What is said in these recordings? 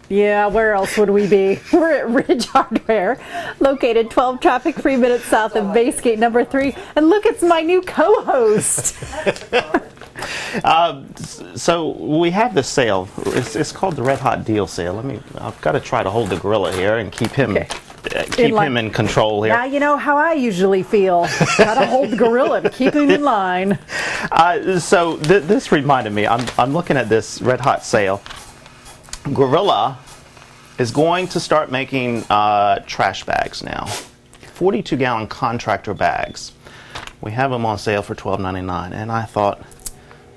Yeah, where else would we be? We're at Ridge Hardware, located 12 traffic-free minutes south of Base Gate number 3. And look, it's my new co-host. So we have this sale. It's called the Red Hot Deal Sale. I've got to try to hold the gorilla here and keep him in control here. Now you know how I usually feel. Gotta hold the gorilla to keep him in line. So this reminded me. I'm looking at this Red Hot sale. Gorilla is going to start making trash bags now. 42-gallon contractor bags. We have them on sale for $12.99, and I thought,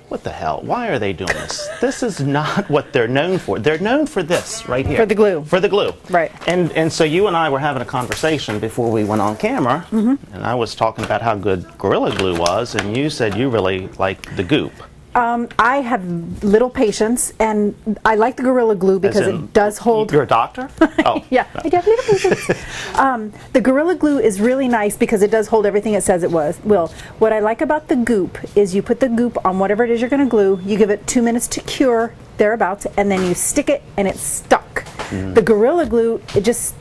what the hell? Why are they doing this? This is not what they're known for. They're known for this right here. For the glue. For the glue. Right. And so you and I were having a conversation before we went on camera, and I was talking about how good Gorilla Glue was, and you said you really like the goop. I have little patience, and I like the Gorilla Glue because it does hold... You're a doctor? Oh. Yeah, I have little patience. The Gorilla Glue is really nice because it does hold everything it says it will. What I like about the goop is you put the goop on whatever it is you're going to glue, you give it 2 minutes to cure, thereabouts, and then you stick it and it's stuck. The Gorilla Glue,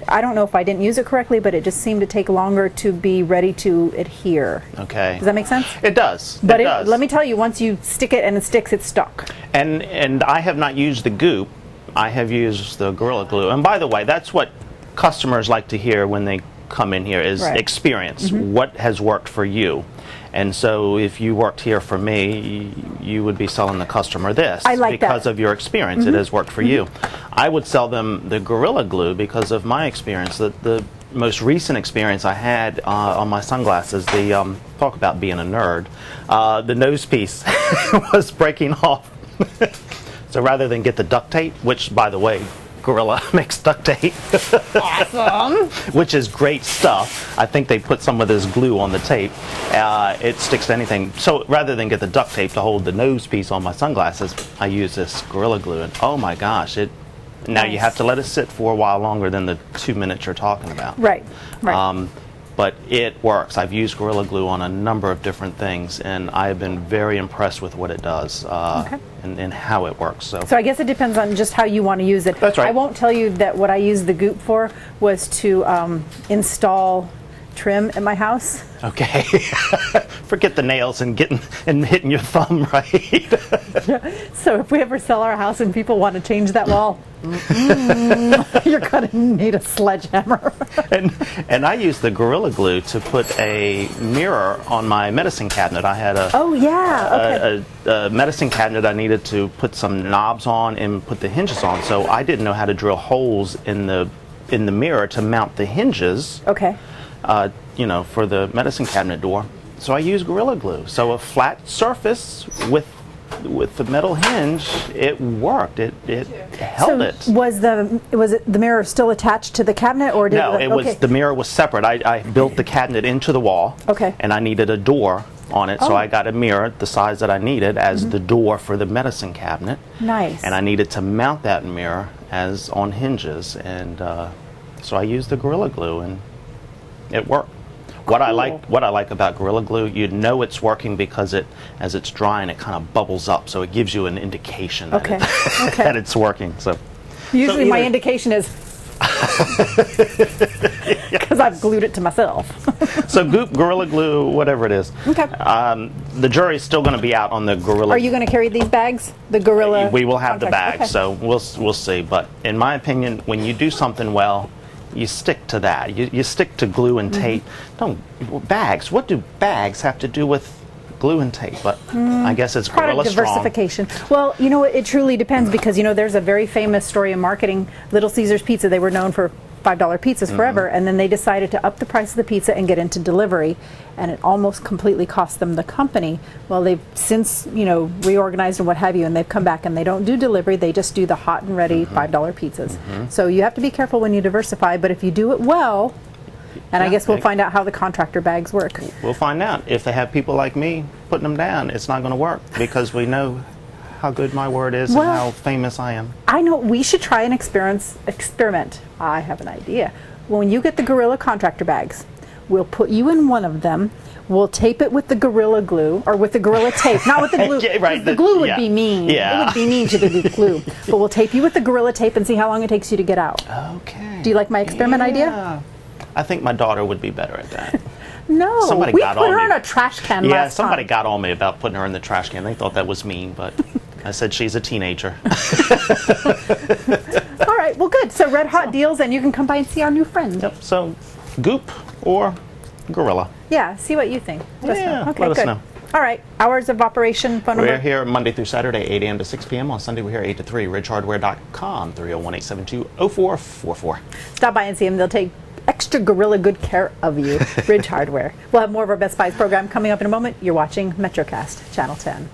I don't know if I didn't use it correctly, but it just seemed to take longer to be ready to adhere. Okay. Does that make sense? It does. But it does. Let me tell you, once you stick it and it sticks, it's stuck. And I have not used the goop. I have used the Gorilla Glue. And by the way, that's what customers like to hear when they come in here is experience. What has worked for you? And so if you worked here for me, you would be selling the customer this. I like because that. of your experience. It has worked for you. I would sell them the Gorilla Glue because of my experience. The most recent experience I had on my sunglasses, talk about being a nerd, the nose piece was breaking off. So rather than get the duct tape, which, by the way, Gorilla makes duct tape. Awesome. Which is great stuff. I think they put some of this glue on the tape. It sticks to anything. So rather than get the duct tape to hold the nose piece on my sunglasses, I use this Gorilla Glue. And oh my gosh, now you have to let it sit for a while longer than the 2 minutes you're talking about. Right. But it works. I've used Gorilla Glue on a number of different things, and I have been very impressed with what it does and how it works. So I guess it depends on just how you want to use it. That's right. I won't tell you that what I used the goop for was to install trim at my house. Okay. Forget the nails and hitting your thumb, right? So if we ever sell our house and people want to change that wall, you're going to need a sledgehammer. and I used the Gorilla Glue to put a mirror on my medicine cabinet. I had a medicine cabinet I needed to put some knobs on and put the hinges on. So I didn't know how to drill holes in the mirror to mount the hinges. Okay. For the medicine cabinet door. So I used Gorilla Glue. So a flat surface with the metal hinge, it worked. It held it. Was the mirror still attached to the cabinet, or did was the mirror was separate. I built the cabinet into the wall. Okay. And I needed a door on it, so I got a mirror the size that I needed as the door for the medicine cabinet. Nice. And I needed to mount that mirror as on hinges, and so I used the Gorilla Glue, and it worked. What I like about Gorilla Glue, you know it's working because as it's drying, it kind of bubbles up, so it gives you an indication that, that it's working. So usually my indication is because I've glued it to myself. So Gorilla Glue, whatever it is. Okay. The jury's still going to be out on the Gorilla. Are you going to carry these bags? The Gorilla. We will have the bags, okay. So we'll see. But in my opinion, when you do something well, you stick to that. You stick to glue and tape. Bags. What do bags have to do with glue and tape? But I guess it's Gorilla Strong. Diversification. Well, it truly depends because there's a very famous story in marketing. Little Caesars Pizza. They were known for $5 pizzas forever, and then they decided to up the price of the pizza and get into delivery, and it almost completely cost them the company. Well, they've since reorganized and what have you, and they've come back and they don't do delivery, they just do the hot and ready $5 pizzas. So you have to be careful when you diversify, but if you do it well, and I guess we'll find out how the contractor bags work. We'll find out. If they have people like me putting them down, it's not going to work because we know how good my word is and how famous I am. I know. We should try an experiment. I have an idea. When you get the Gorilla contractor bags, We'll put you in one of them. We'll tape it with the Gorilla Glue, or with the Gorilla Tape, not with the glue. Yeah, right, The glue would yeah. be mean. Yeah. It would be mean to the glue. But we'll tape you with the Gorilla Tape and see how long it takes you to get out. Okay. Do you like my experiment idea? Yeah. I think my daughter would be better at that. No, Somebody we got put on her me. in a trash can Yeah, last somebody time. got on me about putting her in the trash can. They thought that was mean, but I said she's a teenager. All right, well, good. So red hot deals, and you can come by and see our new friend. Yep. So, Goop or Gorilla. Yeah, see what you think. Let us Yeah, know. Okay, let us good. know. All right, hours of operation, phone We're number. here Monday through Saturday, 8 a.m. to 6 p.m. On Sunday, we're here 8 to 3. RidgeHardware.com, 301-872-0444. Stop by and see them. They'll take extra gorilla good care of you. Ridge Hardware. We'll have more of our Best Buys program coming up in a moment. You're watching MetroCast, Channel 10.